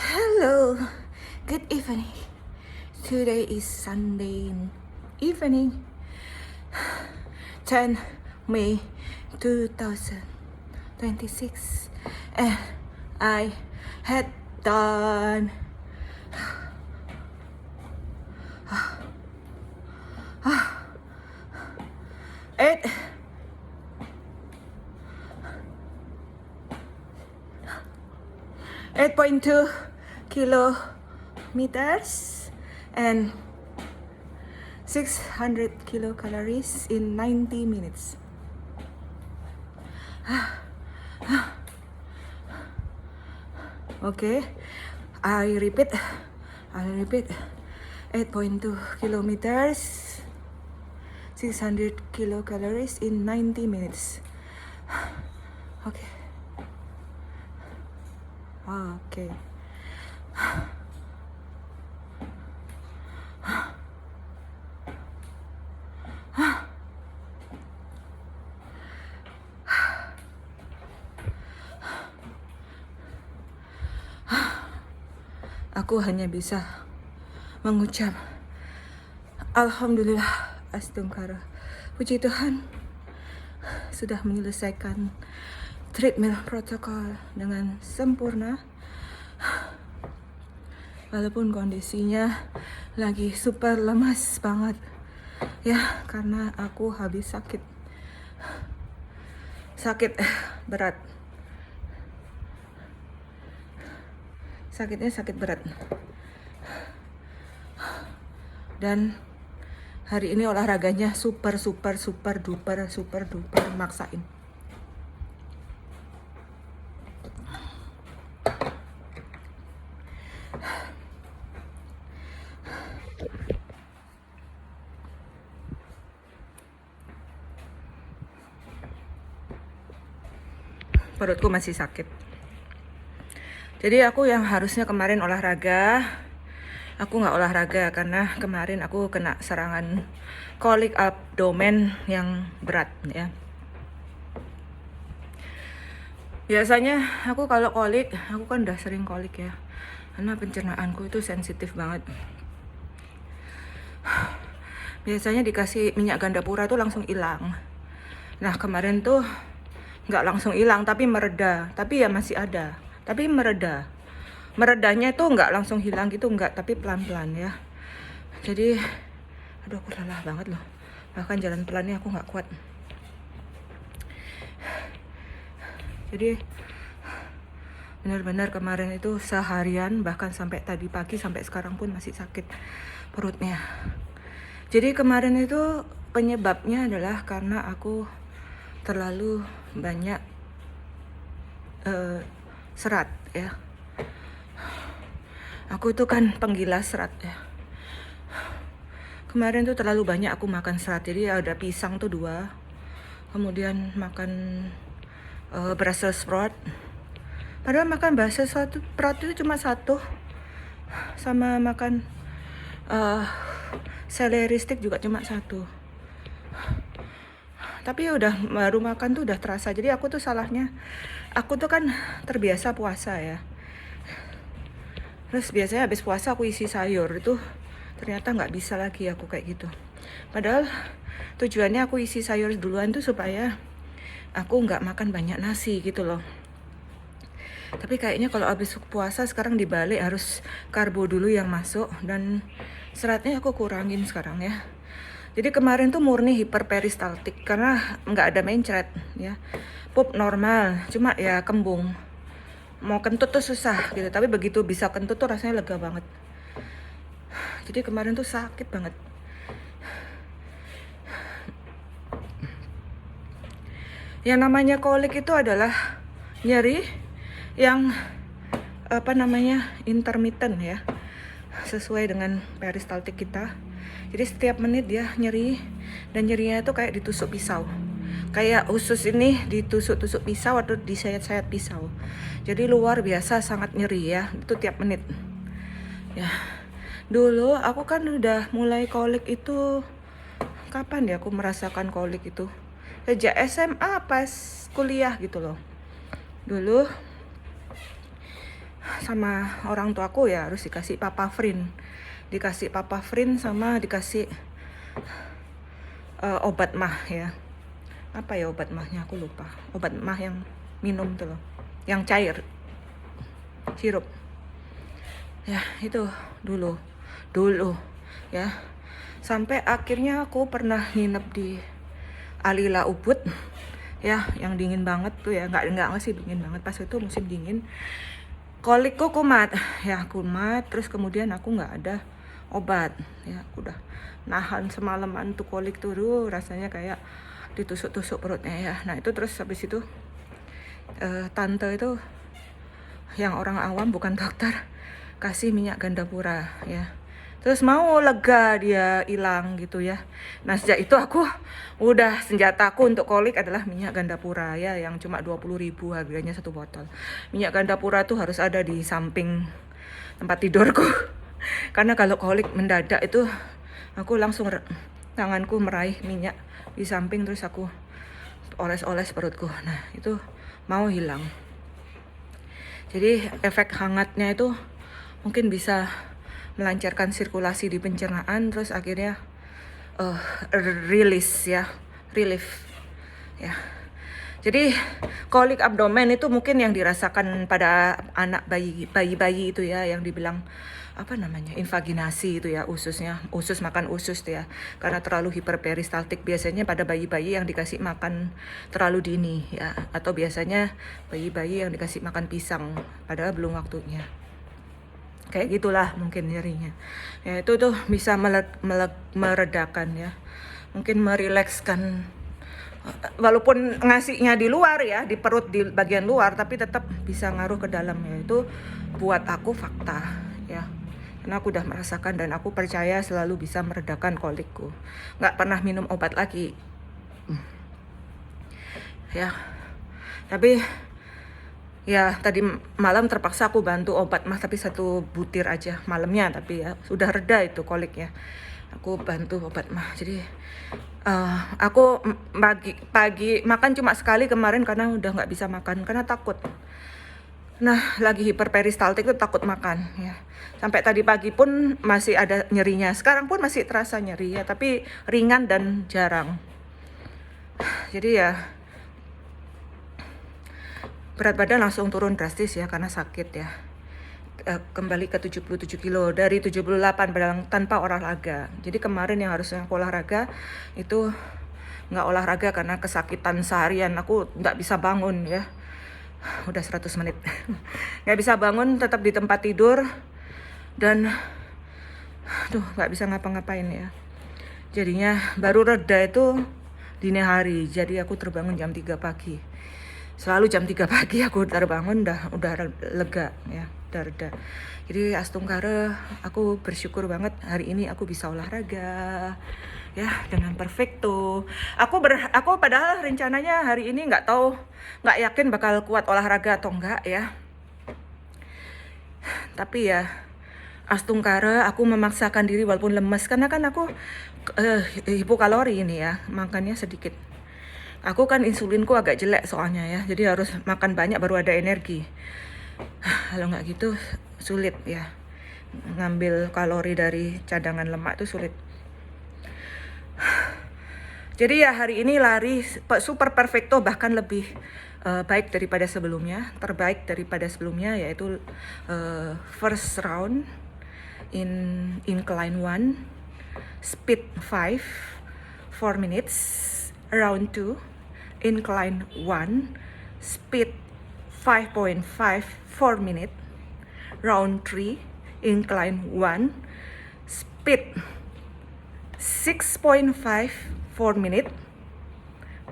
Hello, good evening. Today is Sunday evening, 10 May 2026, and I had done 8 8.2 kilometers and 600 kilocalories in 90 minutes. Okay, I repeat 8.2 kilometers, 600 kilocalories in 90 minutes. Okay. Okay. Aku hanya bisa mengucap Alhamdulillah, Astungkara. Puji Tuhan sudah menyelesaikan treatment protokol dengan sempurna. Walaupun kondisinya lagi super lemas banget ya, karena aku habis sakit berat. Sakitnya sakit berat. Dan hari ini olahraganya super duper maksain. Perutku masih sakit. Jadi aku yang harusnya kemarin olahraga, aku nggak olahraga karena kemarin aku kena serangan kolik abdomen yang berat ya. Biasanya aku kalau kolik, aku kan udah sering kolik ya, karena pencernaanku itu sensitif banget. Biasanya dikasih minyak gandapura tuh langsung hilang. Nah kemarin tuh nggak langsung hilang tapi mereda, tapi ya masih ada, tapi mereda. Meredanya itu nggak langsung hilang gitu, nggak, tapi pelan-pelan ya. Jadi aduh aku lelah banget loh, bahkan jalan pelannya aku nggak kuat. Jadi benar-benar kemarin itu seharian, bahkan sampai tadi pagi, sampai sekarang pun masih sakit perutnya. Jadi kemarin itu penyebabnya adalah karena aku terlalu banyak serat ya. Aku tuh kan penggila serat ya. Kemarin tuh terlalu banyak aku makan serat. Jadi ada pisang tuh 2, kemudian makan Brussels sprout. Padahal makan Brussels sprout itu cuma 1, sama makan celery stick juga cuma 1. Tapi udah baru makan tuh udah terasa. Jadi aku tuh salahnya, aku tuh kan terbiasa puasa ya. Terus biasanya habis puasa aku isi sayur, itu ternyata nggak bisa lagi aku kayak gitu. Padahal tujuannya aku isi sayur duluan tuh supaya aku nggak makan banyak nasi gitu loh. Tapi kayaknya kalau habis puasa sekarang dibalik, harus karbo dulu yang masuk dan seratnya aku kurangin sekarang ya. Jadi kemarin tuh murni hiperperistaltik karena nggak ada mencret ya. Pup normal, cuma ya kembung. Mau kentut tuh susah gitu, tapi begitu bisa kentut tuh rasanya lega banget. Jadi kemarin tuh sakit banget. Yang namanya kolik itu adalah nyeri yang intermittent ya, sesuai dengan peristaltik kita. Jadi setiap menit dia nyeri, dan nyerinya itu kayak ditusuk pisau. Kayak usus ini ditusuk-tusuk pisau atau disayat-sayat pisau. Jadi luar biasa sangat nyeri ya, itu tiap menit. Ya, dulu aku kan udah mulai kolik itu, kapan ya aku merasakan kolik itu? Sejak SMA pas kuliah gitu loh. Dulu sama orang tuaku ya harus dikasih papafrin. Dikasih papafrin sama dikasih obat mah ya. Apa ya obat mahnya, aku lupa. Obat mah yang minum tuh loh, yang cair, sirup. Ya itu dulu ya. Sampai akhirnya aku pernah nginep di Alila Ubud ya, yang dingin banget tuh ya, nggak masih dingin banget pas itu musim dingin. Kolikku kumat ya, kumat. Terus kemudian aku nggak ada obat ya, aku udah nahan semalaman tuh kolik tuh, rasanya kayak ditusuk-tusuk perutnya ya. Nah itu terus habis itu tante itu yang orang awam bukan dokter kasih minyak gandapura ya, terus mau lega dia hilang gitu ya. Nah sejak itu aku udah, senjataku untuk kolik adalah minyak gandapura ya, yang cuma 20.000 harganya satu botol. Minyak gandapura tuh harus ada di samping tempat tidurku karena kalau kolik mendadak itu aku langsung tanganku meraih minyak di samping, terus aku oles-oles perutku. Nah itu mau hilang. Jadi efek hangatnya itu mungkin bisa melancarkan sirkulasi di pencernaan, terus akhirnya relief ya. Jadi kolik abdomen itu mungkin yang dirasakan pada anak bayi itu ya, yang dibilang apa namanya, invaginasi itu ya, usus makan usus tuh ya, karena terlalu hiperperistaltik. Biasanya pada bayi-bayi yang dikasih makan terlalu dini ya, atau biasanya bayi-bayi yang dikasih makan pisang padahal belum waktunya. Kayak gitulah mungkin nyerinya ya. Itu tuh bisa meredakan ya, mungkin merilekskan, walaupun ngasihnya di luar ya, di perut, di bagian luar, tapi tetap bisa ngaruh ke dalam ya. Itu buat aku fakta ya, karena aku udah merasakan dan aku percaya selalu bisa meredakan kolikku. Nggak pernah minum obat lagi ya. Tapi ya tadi malam terpaksa aku bantu obat mah, tapi 1 butir aja malamnya, tapi ya sudah reda itu kolik ya. Aku bantu obat mah. Jadi aku pagi makan cuma sekali kemarin karena udah nggak bisa makan karena takut. Nah lagi hiperperistaltik itu takut makan ya. Sampai tadi pagi pun masih ada nyerinya. Sekarang pun masih terasa nyeri ya, tapi ringan dan jarang. Jadi ya berat badan langsung turun drastis ya karena sakit ya. Kembali ke 77 kilo dari 78 padahal tanpa olahraga. Jadi kemarin yang harusnya aku olahraga itu nggak olahraga karena kesakitan seharian. Aku nggak bisa bangun ya, udah 100 menit nggak bisa bangun, tetap di tempat tidur dan nggak bisa ngapa-ngapain ya. Jadinya baru reda itu dini hari. Jadi aku terbangun jam 3 pagi. Selalu jam 3 pagi aku terbangun udah lega ya, udah reda. Jadi Astungkara, aku bersyukur banget hari ini aku bisa olahraga ya dengan perfecto. Aku padahal rencananya hari ini nggak yakin bakal kuat olahraga atau enggak ya. Tapi ya Astungkara, aku memaksakan diri walaupun lemes karena kan aku hipokalori ini ya, makannya sedikit. Aku kan insulinku agak jelek soalnya ya, jadi harus makan banyak baru ada energi. Kalau nggak gitu sulit ya, ngambil kalori dari cadangan lemak itu sulit. Jadi ya hari ini lari super perfecto, bahkan lebih baik daripada sebelumnya, terbaik daripada sebelumnya, yaitu first round in incline 1, speed 5, 4 minutes, round 2, incline 1, speed 5.5, 4 minutes, round 3, incline 1, speed 6.5, 4 minutes,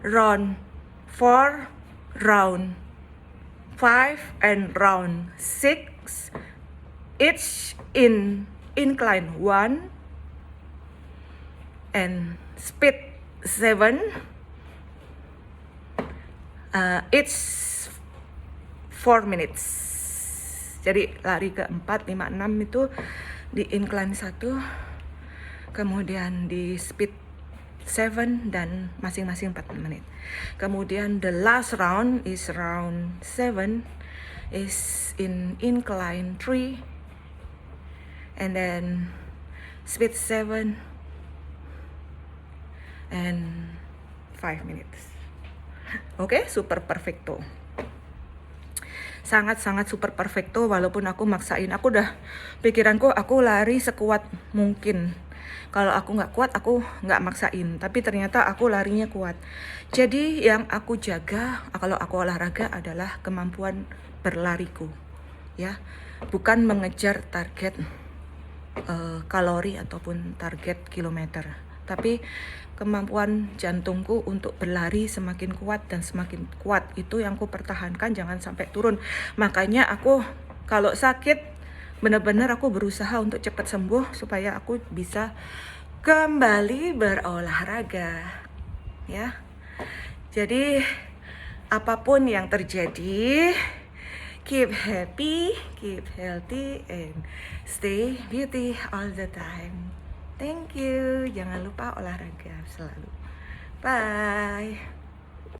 round 4, round 5, and round 6, each in incline 1 and speed 7, each 4 minutes. Jadi lari ke 4, 5, 6 itu di incline 1, kemudian di speed 7 dan masing-masing 4 menit. Kemudian the last round is round 7 is in incline 3, and then speed 7 and 5 minutes. Oke, super perfecto. Sangat-sangat super perfecto, walaupun aku maksain. Aku udah, pikiranku aku lari sekuat mungkin. Kalau aku nggak kuat, aku nggak maksain. Tapi ternyata aku larinya kuat. Jadi yang aku jaga kalau aku olahraga adalah kemampuan berlariku, ya, bukan mengejar target kalori ataupun target kilometer, tapi kemampuan jantungku untuk berlari semakin kuat dan semakin kuat. Itu yang aku pertahankan, jangan sampai turun. Makanya aku kalau sakit benar-benar aku berusaha untuk cepat sembuh supaya aku bisa kembali berolahraga, ya. Jadi apapun yang terjadi, keep happy, keep healthy, and stay beauty all the time. Thank you. Jangan lupa olahraga selalu. Bye.